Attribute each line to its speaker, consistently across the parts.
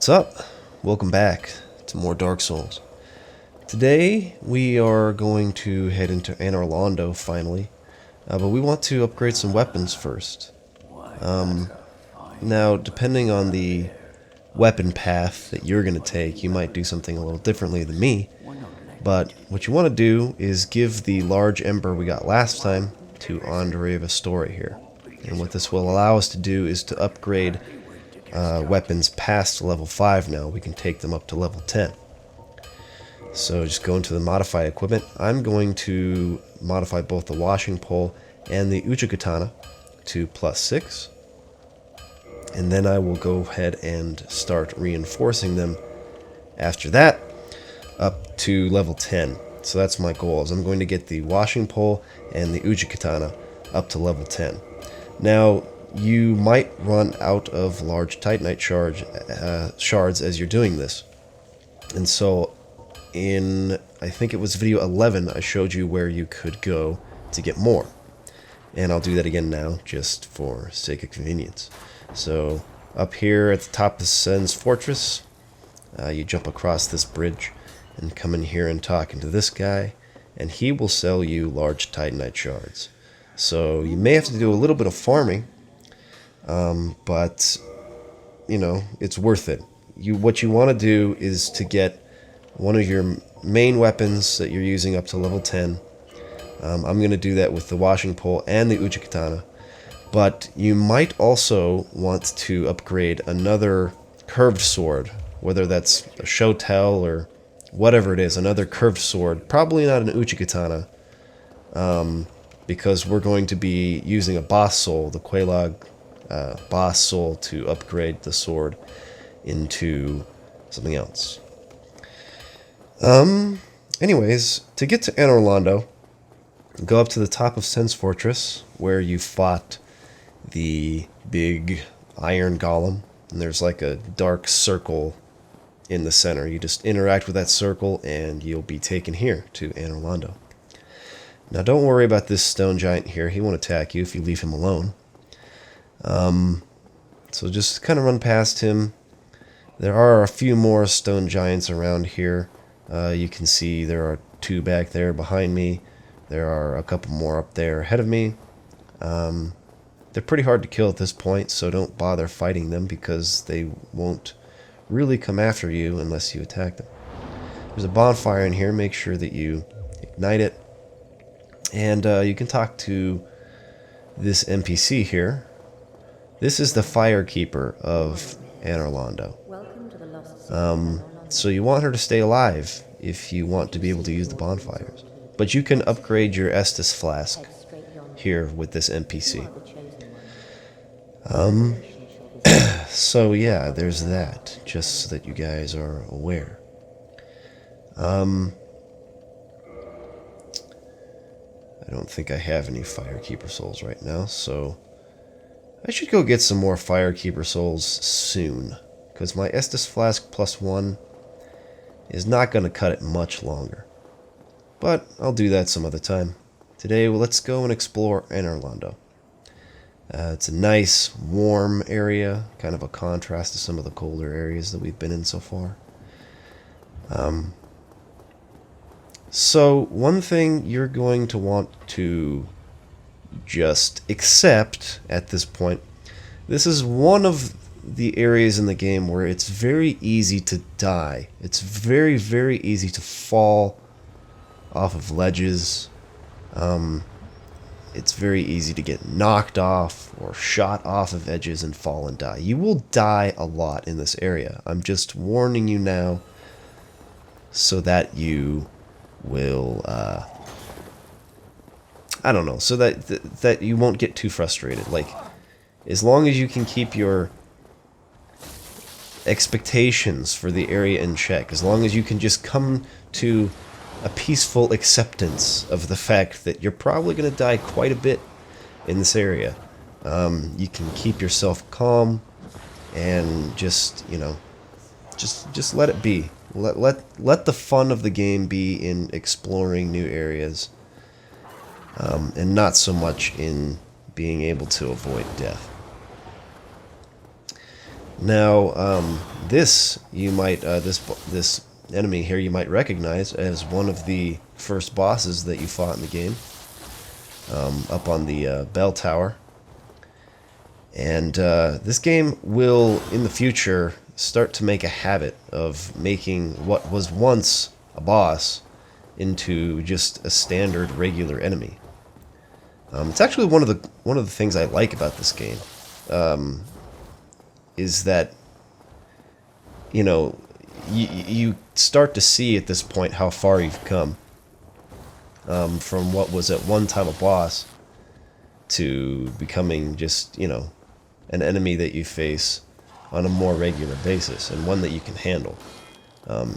Speaker 1: What's up? Welcome back to more Dark Souls. Today we are going to head into Anor Londo finally, but we want to upgrade some weapons first. Now, depending on the weapon path that you're going to take, you might do something a little differently than me, but what you want to do is give the large ember we got last time to Andre Story here. And what this will allow us to do is to upgrade weapons past level 5 now. We can take them up to level 10. So just go into the modify equipment. I'm going to modify both the washing pole and the Uchigatana to +6. And then I will go ahead and start reinforcing them after that up to level 10. So that's my goal, is I'm going to get the washing pole and the Uchigatana up to level 10. Now, you might run out of large Titanite shards as you're doing this. And so in, I think it was video 11, I showed you where you could go to get more. And I'll do that again now, just for sake of convenience. So up here at the top of Sen's Fortress, you jump across this bridge and come in here and talk into this guy, and he will sell you large Titanite shards. So you may have to do a little bit of farming, but you know, it's worth it. What you want to do is to get one of your main weapons that you're using up to level 10. I'm going to do that with the washing pole and the Uchigatana. But you might also want to upgrade another curved sword, whether that's a Shotel or whatever it is, another curved sword. Probably not an Uchigatana, because we're going to be using a boss soul, the Quelaag boss soul, to upgrade the sword into something else. Anyways, to get to Anor Londo, go up to the top of Sen's Fortress, where you fought the big iron golem, and there's like a dark circle in the center. You just interact with that circle and you'll be taken here to Anor Londo. Now don't worry about this stone giant here. He won't attack you if you leave him alone. So just kind of run past him. There are a few more stone giants around here. You can see there are 2 back there behind me. There are a couple more up there ahead of me. They're pretty hard to kill at this point, so don't bother fighting them because they won't really come after you unless you attack them. There's a bonfire in here. Make sure that you ignite it. And you can talk to this NPC here. This is the Firekeeper of Anor Londo. So you want her to stay alive if you want to be able to use the bonfires. But you can upgrade your Estus Flask here with this NPC. So yeah, there's that, just so that you guys are aware. I don't think I have any Firekeeper souls right now, so I should go get some more Firekeeper souls soon, because my Estus Flask +1 is not going to cut it much longer. But I'll do that some other time. Today, well, let's go and explore Anor Londo. It's a nice, warm area, kind of a contrast to some of the colder areas that we've been in so far. So, one thing you're going to want to just accept at this point, this is one of the areas in the game where it's very easy to die. It's very, very easy to fall off of ledges. It's very easy to get knocked off or shot off of edges and fall and die. You will die a lot in this area. I'm just warning you now so that you will, I don't know, so that you won't get too frustrated. Like, as long as you can keep your expectations for the area in check, as long as you can just come to a peaceful acceptance of the fact that you're probably going to die quite a bit in this area, you can keep yourself calm and just, you know, just let it be. Let the fun of the game be in exploring new areas, and not so much in being able to avoid death. Now, this you might this enemy here you might recognize as one of the first bosses that you fought in the game, up on the bell tower. And this game will, in the future, start to make a habit of making what was once a boss into just a standard regular enemy. It's actually one of the things I like about this game, is that, you know, you start to see at this point how far you've come, from what was at one time a boss to becoming just, you know, an enemy that you face on a more regular basis, and one that you can handle.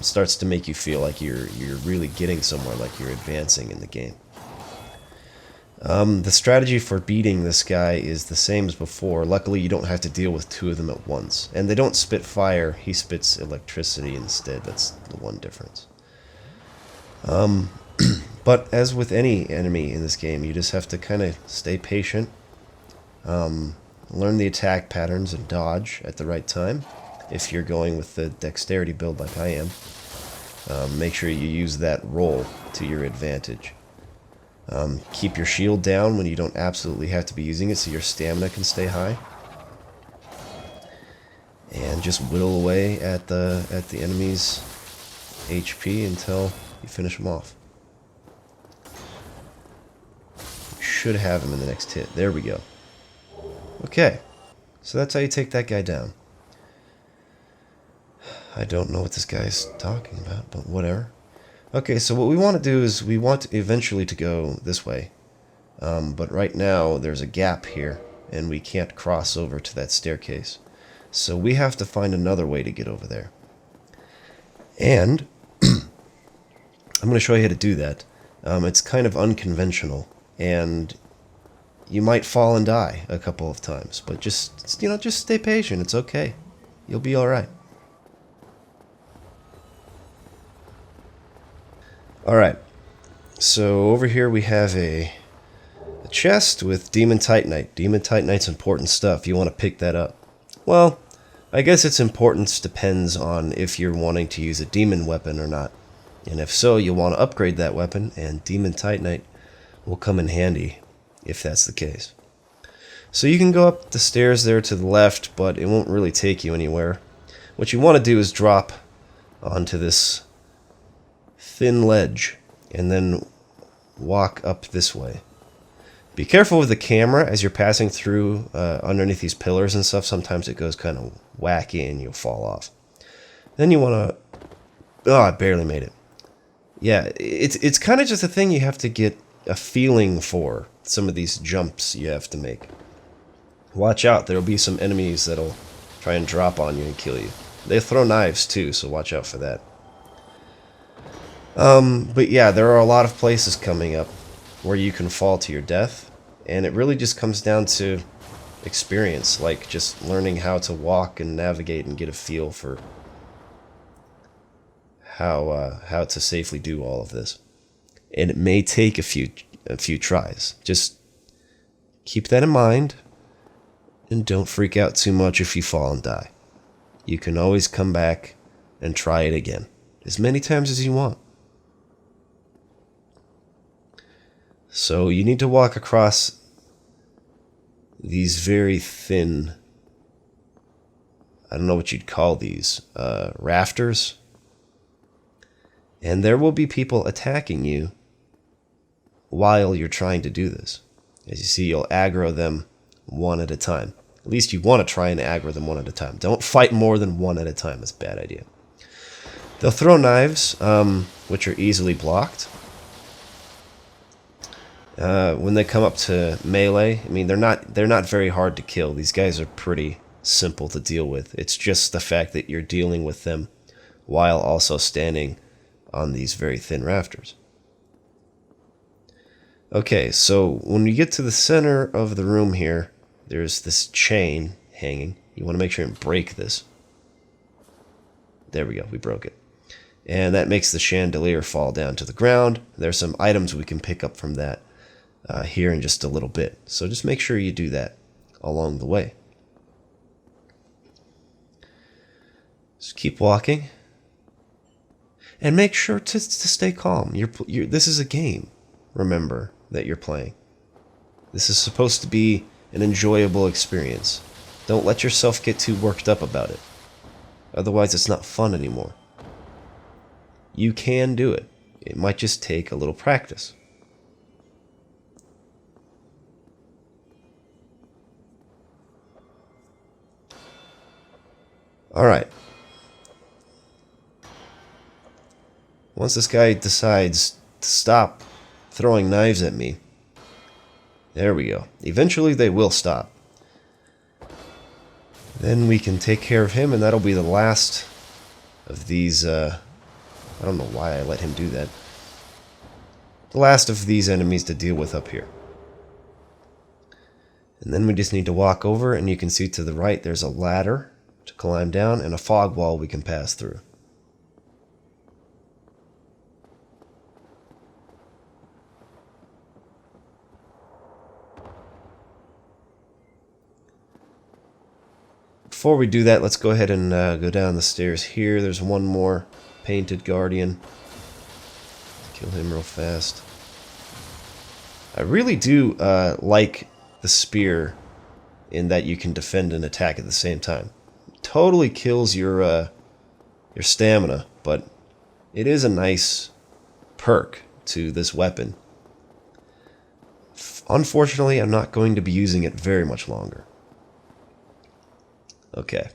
Speaker 1: Starts to make you feel like you're really getting somewhere, like you're advancing in the game. The strategy for beating this guy is the same as before. Luckily, you don't have to deal with two of them at once. And they don't spit fire, he spits electricity instead. That's the one difference. But as with any enemy in this game, you just have to kind of stay patient, learn the attack patterns and dodge at the right time. If you're going with the dexterity build like I am, make sure you use that roll to your advantage. Keep your shield down when you don't absolutely have to be using it so your stamina can stay high. And just whittle away at the enemy's HP until you finish them off. You should have him in the next hit. There we go. Okay, so that's how you take that guy down. I don't know what this guy's talking about, but whatever. Okay, so what we want to do is we want eventually to go this way. But right now there's a gap here, and we can't cross over to that staircase. So we have to find another way to get over there. And I'm going to show you how to do that. It's kind of unconventional, and you might fall and die a couple of times, but just, you know, just stay patient. It's okay. You'll be all right. All right. So over here we have a chest with Demon Titanite. Demon Titanite's important stuff. You want to pick that up. Well, I guess its importance depends on if you're wanting to use a demon weapon or not. And if so, you'll want to upgrade that weapon, and Demon Titanite will come in handy if that's the case. So you can go up the stairs there to the left, but it won't really take you anywhere. What you want to do is drop onto this thin ledge and then walk up this way. Be careful with the camera as you're passing through underneath these pillars and stuff. Sometimes it goes kind of wacky and you'll fall off. Then you want to... Oh, I barely made it. Yeah, it's kind of just a thing you have to get a feeling for, some of these jumps you have to make. Watch out, there'll be some enemies that'll try and drop on you and kill you. They throw knives too, so watch out for that. But yeah, there are a lot of places coming up where you can fall to your death, and it really just comes down to experience, like just learning how to walk and navigate and get a feel for how to safely do all of this. And it may take a few tries. Just keep that in mind, and don't freak out too much if you fall and die. You can always come back and try it again, as many times as you want. So you need to walk across these very thin, I don't know what you'd call these, rafters. And there will be people attacking you while you're trying to do this. As you see, you'll aggro them one at a time. At least you want to try and aggro them one at a time. Don't fight more than one at a time. It's a bad idea. They'll throw knives, which are easily blocked. When they come up to melee, I mean, they're not very hard to kill. These guys are pretty simple to deal with. It's just the fact that you're dealing with them while also standing on these very thin rafters. Okay, so when we get to the center of the room here, there's this chain hanging. You want to make sure and break this. There we go, we broke it. And that makes the chandelier fall down to the ground. There's some items we can pick up from that here in just a little bit. So just make sure you do that along the way. Just keep walking. And make sure to stay calm. This is a game, remember, that you're playing. This is supposed to be an enjoyable experience. Don't let yourself get too worked up about it. Otherwise, it's not fun anymore. You can do it. It might just take a little practice. Alright. Once this guy decides to stop throwing knives at me, there we go. Eventually they will stop. Then we can take care of him, and that'll be the last of these, I don't know why I let him do that. The last of these enemies to deal with up here. And then we just need to walk over, and you can see to the right there's a ladder to climb down and a fog wall we can pass through. Before we do that, let's go ahead and go down the stairs here. There's one more painted guardian. Kill him real fast. I really do like the spear in that you can defend and attack at the same time. It totally kills your stamina, but it is a nice perk to this weapon. Unfortunately, I'm not going to be using it very much longer. Okay,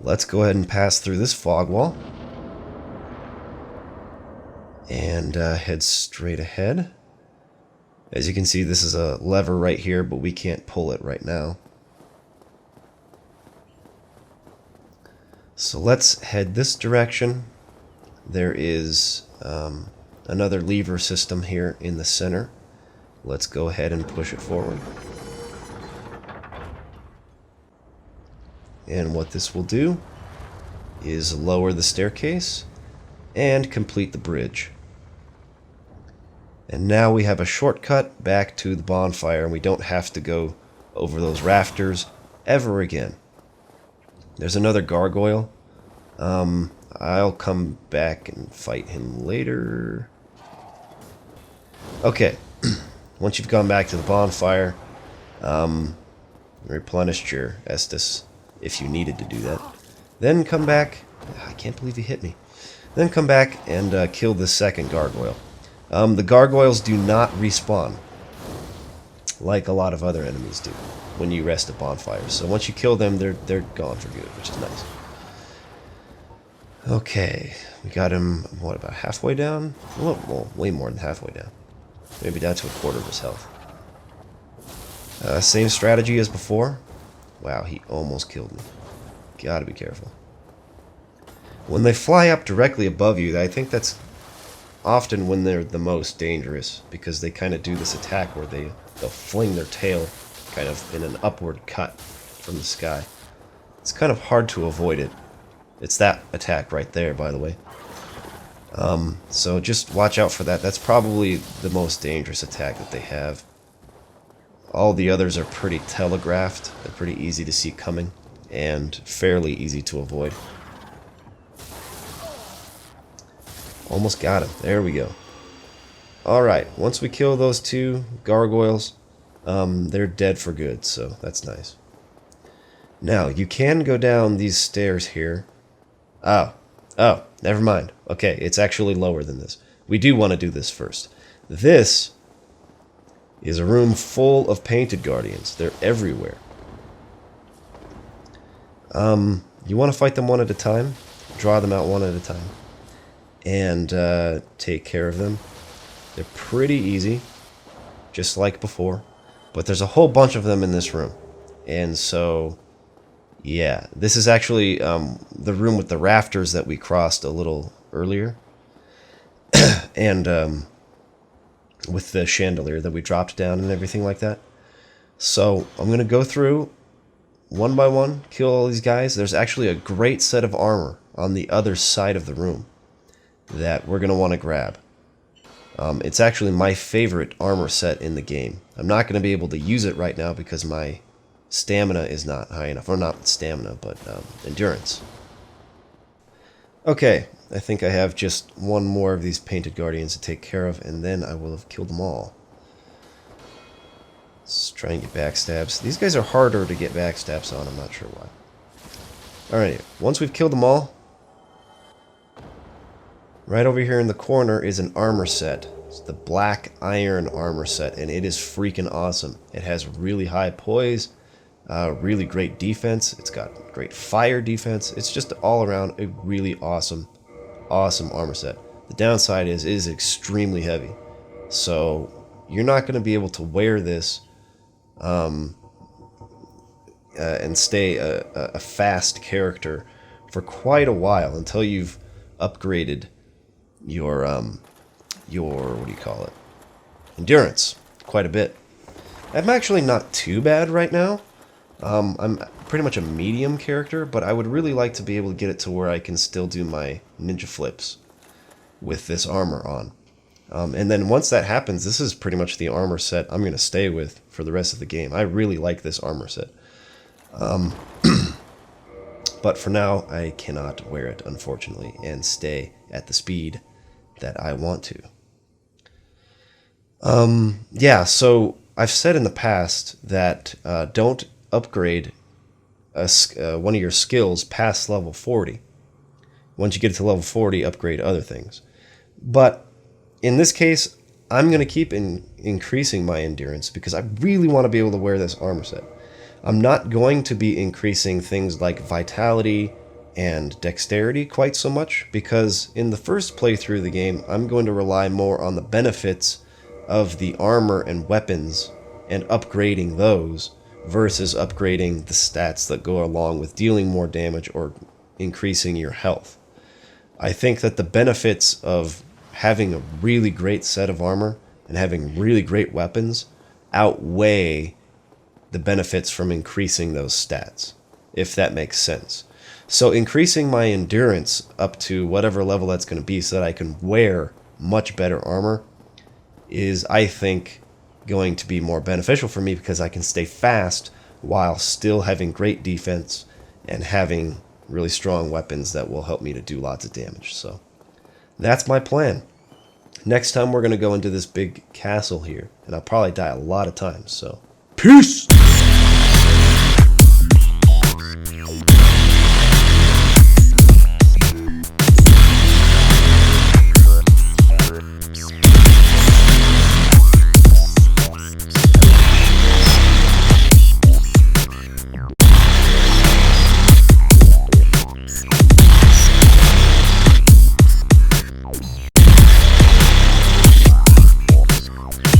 Speaker 1: let's go ahead and pass through this fog wall and head straight ahead. As you can see, this is a lever right here, but we can't pull it right now. So let's head this direction. There is another lever system here in the center. Let's go ahead and push it forward. And what this will do is lower the staircase and complete the bridge. And now we have a shortcut back to the bonfire, and we don't have to go over those rafters ever again. There's another gargoyle. I'll come back and fight him later. Okay, once you've gone back to the bonfire, replenished your Estus if you needed to do that. Then come back. I can't believe he hit me. Then come back and kill the second gargoyle. The gargoyles do not respawn like a lot of other enemies do when you rest at bonfires. So once you kill them, they're gone for good, which is nice. Okay, we got him, what, about halfway down? Well, way more than halfway down. Maybe down to a quarter of his health. Same strategy as before. Wow, he almost killed me. Gotta be careful. When they fly up directly above you, I think that's often when they're the most dangerous, because they kind of do this attack where they'll fling their tail kind of in an upward cut from the sky. It's kind of hard to avoid it. It's that attack right there, by the way. So just watch out for that. That's probably the most dangerous attack that they have. All the others are pretty telegraphed. They're pretty easy to see coming and fairly easy to avoid. Almost got him. There we go. Alright, once we kill those two gargoyles, they're dead for good, so that's nice. Now, you can go down these stairs here. Oh, never mind. Okay, it's actually lower than this. We do want to do this first. This is a room full of painted guardians. They're everywhere. You want to fight them one at a time. Draw them out one at a time. And take care of them. They're pretty easy, just like before. But there's a whole bunch of them in this room. And so, yeah, this is actually the room with the rafters that we crossed a little earlier. And with the chandelier that we dropped down and everything like that. So I'm going to go through one by one, kill all these guys. There's actually a great set of armor on the other side of the room that we're going to want to grab. It's actually my favorite armor set in the game. I'm not going to be able to use it right now because my stamina is not high enough. Or not stamina, but endurance. Okay, I think I have just one more of these painted guardians to take care of, and then I will have killed them all. Let's try and get backstabs. These guys are harder to get backstabs on, I'm not sure why. Alright, once we've killed them all, right over here in the corner is an armor set. It's the black iron armor set, and it is freaking awesome. It has really high poise, really great defense. It's got great fire defense. It's just all around a really awesome armor set. The downside is it is extremely heavy. So you're not going to be able to wear this and stay a fast character for quite a while until you've upgraded your what do you call it? Endurance quite a bit. I'm actually not too bad right now. I'm pretty much a medium character, but I would really like to be able to get it to where I can still do my ninja flips with this armor on. And then once that happens, this is pretty much the armor set I'm going to stay with for the rest of the game. I really like this armor set. But for now, I cannot wear it, unfortunately, and stay at the speed that I want to. Yeah, so I've said in the past that don't upgrade one of your skills past level 40. Once you get to level 40, upgrade other things. But in this case, I'm going to keep increasing my endurance because I really want to be able to wear this armor set. I'm not going to be increasing things like vitality and dexterity quite so much because in the first playthrough of the game, I'm going to rely more on the benefits of the armor and weapons and upgrading those versus upgrading the stats that go along with dealing more damage or increasing your health. I think that the benefits of having a really great set of armor and having really great weapons outweigh the benefits from increasing those stats, if that makes sense. So increasing my endurance up to whatever level that's going to be so that I can wear much better armor is, I think, going to be more beneficial for me because I can stay fast while still having great defense and having really strong weapons that will help me to do lots of damage. So that's my plan. Next time we're going to go into this big castle here, and I'll probably die a lot of times, so peace!